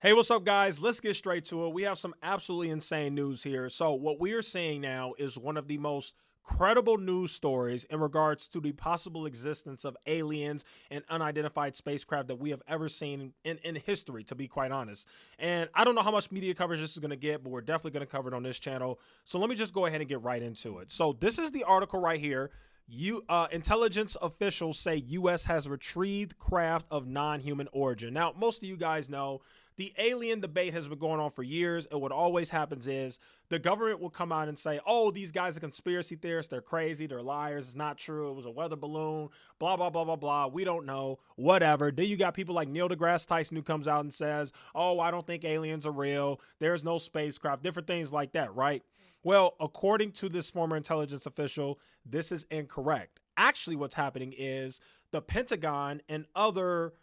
Hey, what's up, guys? Let's get straight to it. We have some absolutely insane news here. So, what we are seeing now is one of the most credible news stories in regards to the possible existence of aliens and unidentified spacecraft that we have ever seen in history, to be quite honest. And I don't know how much media coverage this is going to get, but we're definitely going to cover it on this channel. So, let me just go ahead and get right into it. So, this is the article right here. Intelligence officials say U.S. has retrieved craft of non-human origin. Now, most of you guys know the alien debate has been going on for years, and what always happens is the government will come out and say, oh, these guys are conspiracy theorists, they're crazy, they're liars, it's not true, it was a weather balloon, blah, blah, blah, blah, blah, we don't know, whatever. Then you got people like Neil deGrasse Tyson who comes out and says, oh, I don't think aliens are real, there's no spacecraft, different things like that, right? Well, according to this former intelligence official, this is incorrect. Actually, what's happening is the Pentagon and other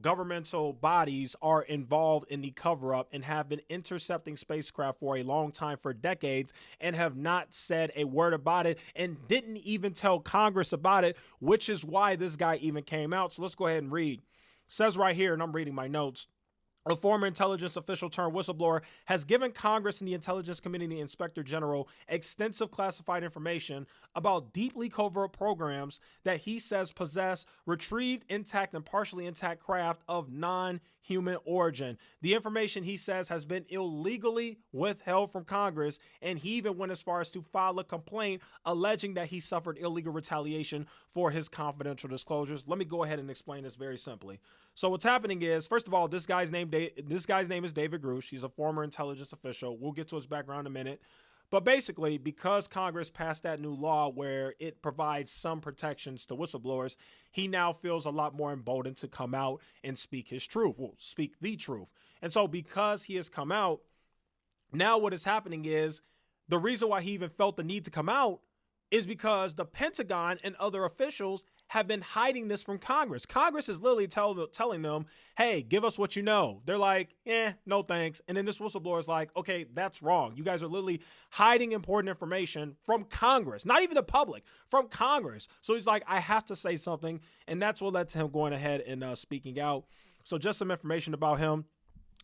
governmental bodies are involved in the cover up and have been intercepting spacecraft for a long time, for decades, and have not said a word about it and didn't even tell Congress about it, which is why this guy even came out. So let's go ahead and read. It says right here, and I'm reading my notes. A former intelligence official turned whistleblower has given Congress and the Intelligence Committee and the Inspector General extensive classified information about deeply covert programs that he says possess retrieved, intact, and partially intact craft of non-human origin. The information, he says, has been illegally withheld from Congress, and he even went as far as to file a complaint alleging that he suffered illegal retaliation for his confidential disclosures. Let me go ahead and explain this very simply. So what's happening is, first of all, this guy's name is David Grush. He's a former intelligence official. We'll get to his background in a minute. But basically, because Congress passed that new law where it provides some protections to whistleblowers, he now feels a lot more emboldened to come out and speak his truth. Well, speak the truth. And so because he has come out, now what is happening is the reason why he even felt the need to come out is because the Pentagon and other officials have been hiding this from Congress. Congress is literally telling them, hey, give us what you know. They're like, no thanks. And then this whistleblower is like, okay, that's wrong. You guys are literally hiding important information from Congress, not even the public, from Congress. So he's like, I have to say something. And that's what led to him going ahead and speaking out. So just some information about him.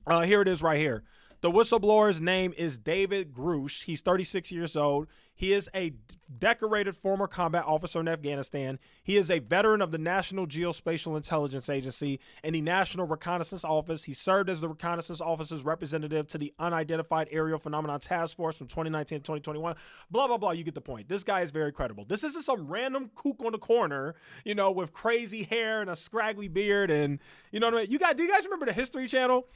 Here it is right here. The whistleblower's name is David Grush. He's 36 years old. He is a decorated former combat officer in Afghanistan. He is a veteran of the National Geospatial Intelligence Agency and the National Reconnaissance Office. He served as the Reconnaissance Office's representative to the Unidentified Aerial Phenomena Task Force from 2019 to 2021. Blah, blah, blah. You get the point. This guy is very credible. This isn't some random kook on the corner, with crazy hair and a scraggly beard. And, you know what I mean? Do you guys remember the History Channel?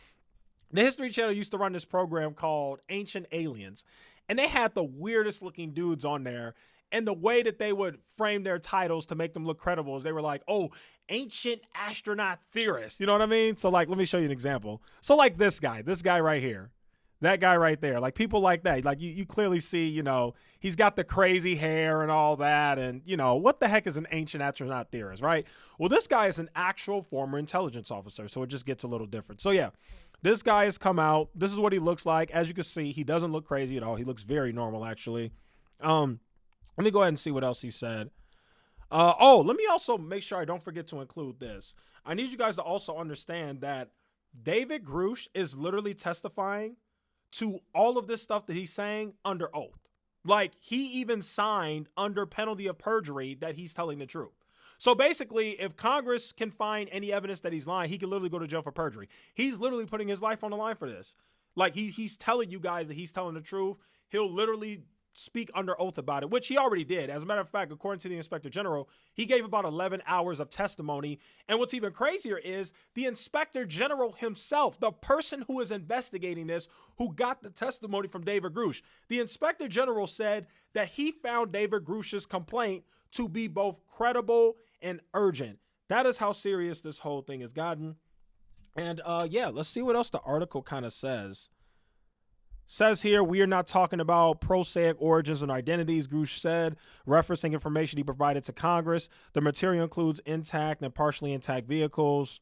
The History Channel used to run this program called Ancient Aliens, and they had the weirdest looking dudes on there. And the way that they would frame their titles to make them look credible is they were like, oh, ancient astronaut theorist. You know what I mean? So like, let me show you an example. So like this guy right here, that guy right there, like people like that, like you clearly see, he's got the crazy hair and all that. And what the heck is an ancient astronaut theorist, right? Well, this guy is an actual former intelligence officer. So it just gets a little different. So yeah. This guy has come out. This is what he looks like. As you can see, he doesn't look crazy at all. He looks very normal, actually. Let me go ahead and see what else he said. Let me also make sure I don't forget to include this. I need you guys to also understand that David Grush is literally testifying to all of this stuff that he's saying under oath. Like, he even signed under penalty of perjury that he's telling the truth. So basically, if Congress can find any evidence that he's lying, he can literally go to jail for perjury. He's literally putting his life on the line for this. Like, he's telling you guys that he's telling the truth. He'll literally speak under oath about it, which he already did. As a matter of fact, according to the Inspector General, he gave about 11 hours of testimony. And what's even crazier is the Inspector General himself, the person who is investigating this, who got the testimony from David Grush. The Inspector General said that he found David Grush's complaint to be both credible and urgent. That is how serious this whole thing has gotten. And let's see what else the article kind of says. Says here, we are not talking about prosaic origins and identities, Grush said, referencing information he provided to Congress. The material includes intact and partially intact vehicles.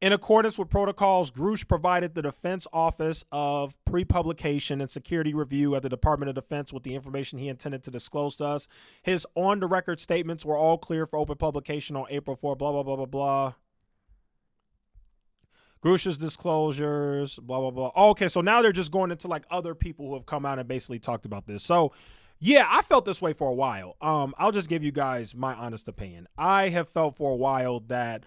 In accordance with protocols, Grush provided the Defense Office of Pre-Publication and Security Review at the Department of Defense with the information he intended to disclose to us. His on-the-record statements were all clear for open publication on April 4, blah, blah, blah, blah, blah. Grush's disclosures, blah, blah, blah. Oh, okay, so now they're just going into like other people who have come out and basically talked about this. So, yeah, I felt this way for a while. I'll just give you guys my honest opinion. I have felt for a while that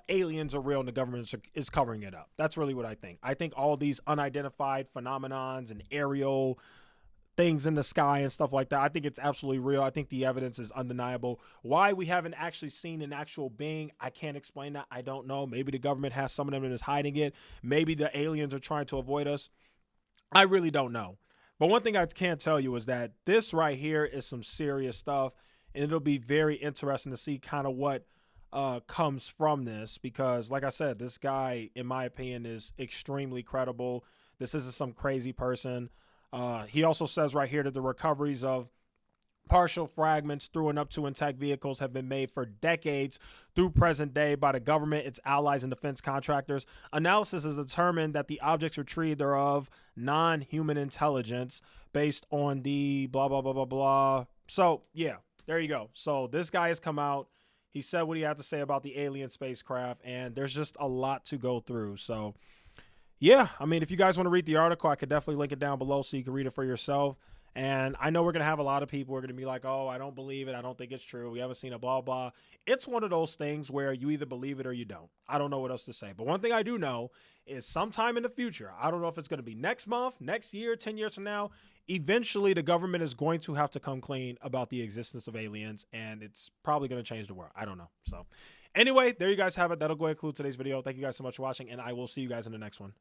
aliens are real and the government is covering it up. That's really what I think. I think all these unidentified phenomenons and aerial things in the sky and stuff like that, I think it's absolutely real. I think the evidence is undeniable. Why we haven't actually seen an actual being, I can't explain that. I don't know. Maybe the government has some of them that is hiding it. Maybe the aliens are trying to avoid us. I really don't know. But one thing I can tell you is that this right here is some serious stuff, and it'll be very interesting to see kind of what comes from this, because like I said, this guy, in my opinion, is extremely credible. This isn't some crazy person. He also says right here that the recoveries of partial fragments through and up to intact vehicles have been made for decades through present day by the government, its allies, and defense contractors. Analysis has determined that the objects retrieved are of non-human intelligence based on the blah, blah, blah, blah, blah. So, yeah, there you go. So this guy has come out. He said what he had to say about the alien spacecraft, and there's just a lot to go through. So, yeah, I mean, if you guys want to read the article, I could definitely link it down below so you can read it for yourself. And I know we're going to have a lot of people who are going to be like, oh, I don't believe it. I don't think it's true. We haven't seen it, blah, blah. It's one of those things where you either believe it or you don't. I don't know what else to say. But one thing I do know is sometime in the future, I don't know if it's going to be next month, next year, 10 years from now, eventually the government is going to have to come clean about the existence of aliens, and it's probably going to change the world. I don't know. So anyway, there you guys have it. That'll go ahead and conclude today's video. Thank you guys so much for watching, and I will see you guys in the next one.